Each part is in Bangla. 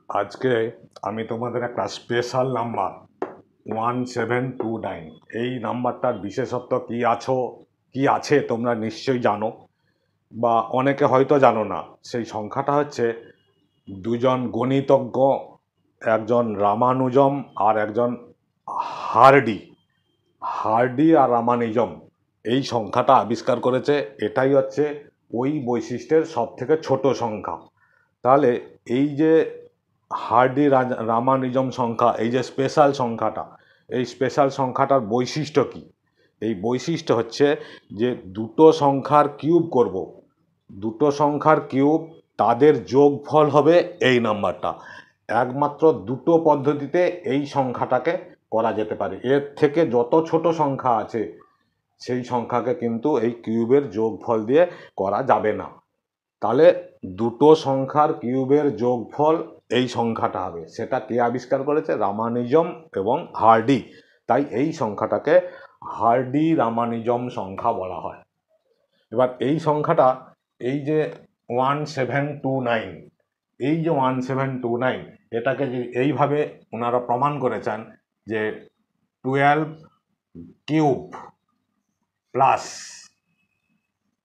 আজকে আমি তোমাদের একটা স্পেশাল নাম্বার 1729 এই নাম্বারটার বিশেষত্ব কি আছে তোমরা নিশ্চয়ই জানো, বা অনেকে হয়তো জানো না। সেই সংখ্যাটা হচ্ছে দুজন গণিতজ্ঞ, একজন রামানুজম আর একজন হার্ডি হার্ডি আর রামানুজম এই সংখ্যাটা আবিষ্কার করেছে। এটাই হচ্ছে ওই বৈশিষ্ট্যের সব থেকে ছোট সংখ্যা। তাহলে এই যে হার্ডি রামানুজম সংখ্যা, এই যে স্পেশাল সংখ্যাটা, এই স্পেশাল সংখ্যাটার বৈশিষ্ট্য কি? এই বৈশিষ্ট্য হচ্ছে যে দুটো সংখ্যার কিউব করব, দুটো সংখ্যার কিউব, তাদের যোগফল হবে এই নাম্বারটা। একমাত্র দুটো পদ্ধতিতে এই সংখ্যাটাকে করা যেতে পারে। এর থেকে যত ছোট সংখ্যা আছে সেই সংখ্যাকে কিন্তু এই কিউবের যোগফল দিয়ে করা যাবে না। তাহলে দুটো সংখ্যার কিউবের যোগফল এই সংখ্যাটা হবে। সেটা কে আবিষ্কার করেছে? রামানুজম এবং হার্ডি। তাই এই সংখ্যাটাকে হার্ডি রামানুজম সংখ্যা বলা হয়। এবার এই সংখ্যাটা, এই যে 1729, এই যে 1729, এটাকে যে এইভাবে ওনারা প্রমাণ করেছেন যে 12 কিউব প্লাস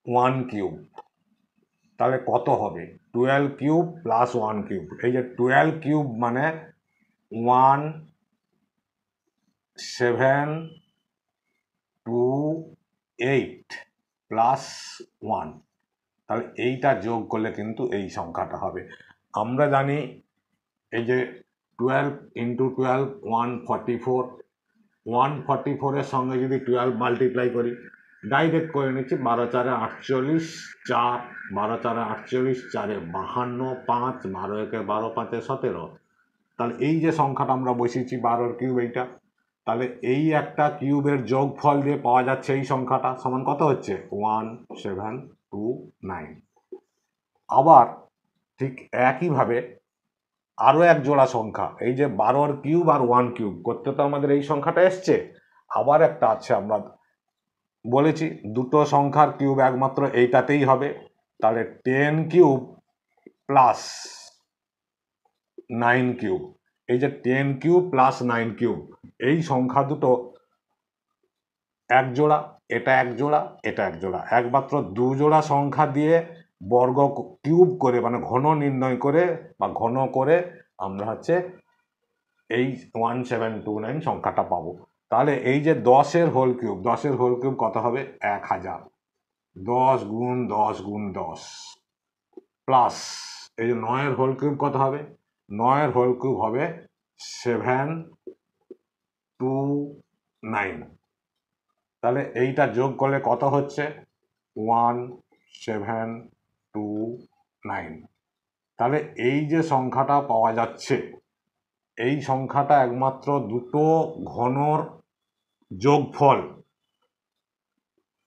1 কিউব, তাহলে কত হবে? 12 কিউব প্লাস 1 কিউব। এই যে 12 কিউব মানে 1728 প্লাস 1, তাহলে এইটা যোগ করলে কিন্তু এই সংখ্যাটা হবে। আমরা জানি এই যে 12 ইন্টু 12 144, 144-এর সঙ্গে যদি 12 মাল্টিপ্লাই করি, ডাইরেক্ট করে নিচ্ছি, 12 চারে 48, 4, 12 চারে 48, 4-এ 52, 5, 12 একে 12, 5-এ 17। তাহলে এই যে সংখ্যাটা আমরা বসিয়েছি 12-র কিউব এইটা, তাহলে এই একটা কিউবের যোগফল দিয়ে পাওয়া যাচ্ছে এই সংখ্যাটা সমান কত হচ্ছে? 1729। আবার ঠিক একইভাবে আরও এক জোড়া সংখ্যা, এই যে 12-র কিউব আর 1 কিউব করতে তো আমাদের এই সংখ্যাটা এসছে। আবার একটা আছে, আমরা বলেছি দুটো সংখ্যার কিউব একমাত্র এইটাতেই হবে। তাহলে 10 কিউব প্লাস 9 কিউব, এই যে 10 কিউব প্লাস 9 কিউব, এই সংখ্যা দুটো এক জোড়া, এটা এক জোড়া, এটা এক জোড়া। একমাত্র দু জোড়া সংখ্যা দিয়ে বর্গ কিউব করে, মানে ঘন নির্ণয় করে বা ঘন করে আমরা হচ্ছে এই 1729 সংখ্যাটা পাবো। তাহলে এই যে 10-এর হোল কিউব, 10-এর হোল কিউব কত হবে? 1000। 10 গুণ 10 গুণ 10 প্লাস এই যে 9-এর হোল কিউব কত হবে? 9-এর হোল কিউব হবে 729। তাহলে এইটা যোগ করলে কত হচ্ছে? 1729। তাহলে এই যে সংখ্যাটা পাওয়া যাচ্ছে, এই সংখ্যাটা একমাত্র দুটো ঘনর যোগফল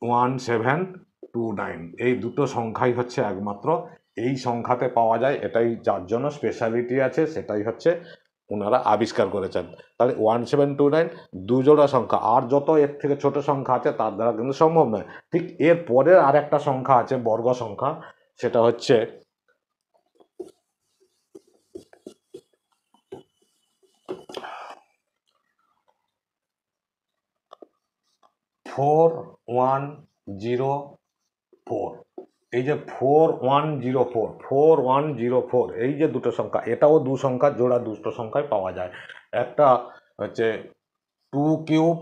1729। এই দুটো সংখ্যাই হচ্ছে একমাত্র এই সংখ্যাতে পাওয়া যায়। এটাই যার জন্য স্পেশালিটি আছে, সেটাই হচ্ছে ওনারা আবিষ্কার করেছেন। তাহলে 1729 দুজোড়া সংখ্যা, আর যত এর থেকে ছোট সংখ্যা আছে তার দ্বারা কিন্তু সম্ভব নয়। ঠিক এর পরের আর একটা সংখ্যা আছে, বর্গ সংখ্যা, সেটা হচ্ছে 4104। এই যে 4104, এই যে দুটো সংখ্যা, এটাও দু সংখ্যা জোড়া, দুটো সংখ্যায় পাওয়া যায়। একটা হচ্ছে 2 কিউব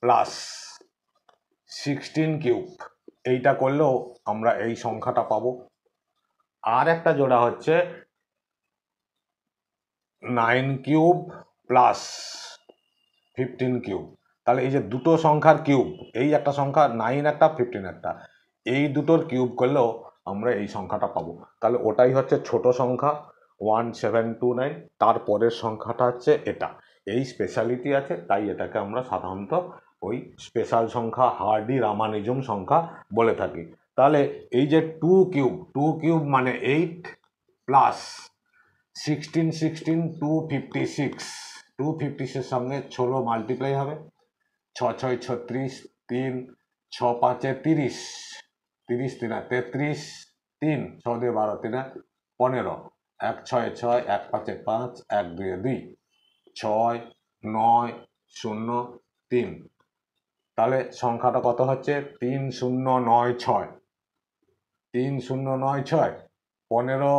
প্লাস 16 কিউব, এইটা করলেও আমরা এই সংখ্যাটা পাবো। আর একটা জোড়া হচ্ছে 9 কিউব প্লাস 15 কিউব। তাহলে এই যে দুটো সংখ্যার কিউব, এই একটা সংখ্যা 9 একটা, 15 একটা, এই দুটোর কিউব করলেও আমরা এই সংখ্যাটা পাবো। তাহলে ওটাই হচ্ছে ছোট সংখ্যা 1729। তারপরের সংখ্যাটা হচ্ছে এটা। এই স্পেশালিটি আছে, তাই এটাকে আমরা সাধারণত ওই স্পেশাল সংখ্যা, হার্ডি রামানুজম সংখ্যা বলে থাকি। তাহলে এই যে 2 কিউব মানে 8 প্লাস 16, 16, 256, 256-এর সঙ্গে 16 মাল্টিপ্লাই হবে, 6 6 36, 3 6 5 30, 30 3 33, 3 6 দিয়ে 12, 3 15, এক ছয় ছয়, এক পাঁচে পাঁচ, এক দুয়ে দুই, ছয় নয় শূন্য তিন। তাহলে সংখ্যাটা কত হচ্ছে? 3096। 3096, 15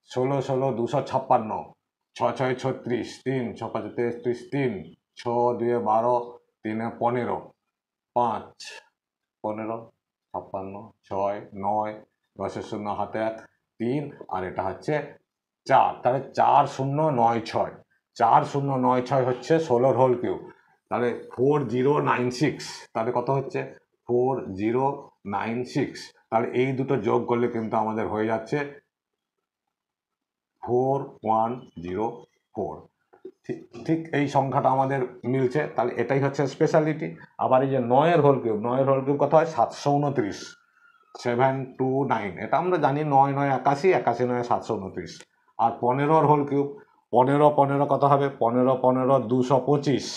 16 16 256, 6 6 36, 3 6 5 33, 3 6 2 12, 3 15, 5 15 56, 6 9 10 শূন্য হাতে 1 3, আর এটা হচ্ছে 4। তাহলে 4096, 4096 হচ্ছে 16 হোল কিউব। তাহলে 4096, তাহলে কত হচ্ছে? 4096। তাহলে এই দুটো যোগ করলে কিন্তু আমাদের হয়ে যাচ্ছে 4104। ঠিক এই সংখ্যাটা আমাদের মিলছে, তাহলে এটাই হচ্ছে স্পেশালিটি। আবার এই যে 9-এর হোল কিউব, 9-এর হোল কিউব কত হয়? 729, 729। এটা আমরা জানি, 9 9 81, 81 9 729। আর 15-এর হোল কিউব, 15 15 কত হবে? 15 15 225,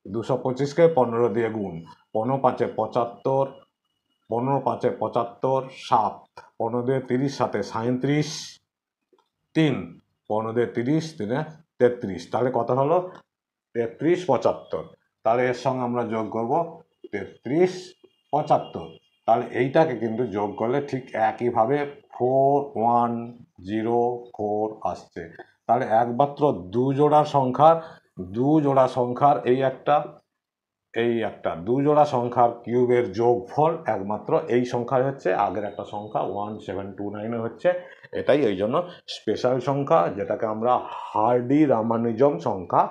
225কে 15 দিয়ে গুণ, 15 5 75, 15 5 75, 7 15 দিয়ে 30, 7 37, 3 15 দিয়ে 30, 3 33। তাহলে কত হলো? 33 75। তাহলে এর সঙ্গে আমরা যোগ করব 33 75। তাহলে এইটাকে কিন্তু যোগ করলে ঠিক একইভাবে 4104 আসছে। তাহলে একমাত্র দু জোড়া সংখ্যার এই একটা দু জোড়া সংখ্যার কিউবের যোগফল একমাত্র এই সংখ্যায় হচ্ছে। আগের একটা সংখ্যা 1729 হচ্ছে। এটাই এই জন্য স্পেশাল সংখ্যা, যেটাকে আমরা হার্ডি রামানুজম সংখ্যা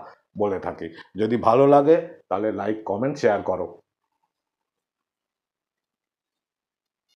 বলে থাকি। যদি ভালো লাগে তাহলে লাইক কমেন্ট শেয়ার করো।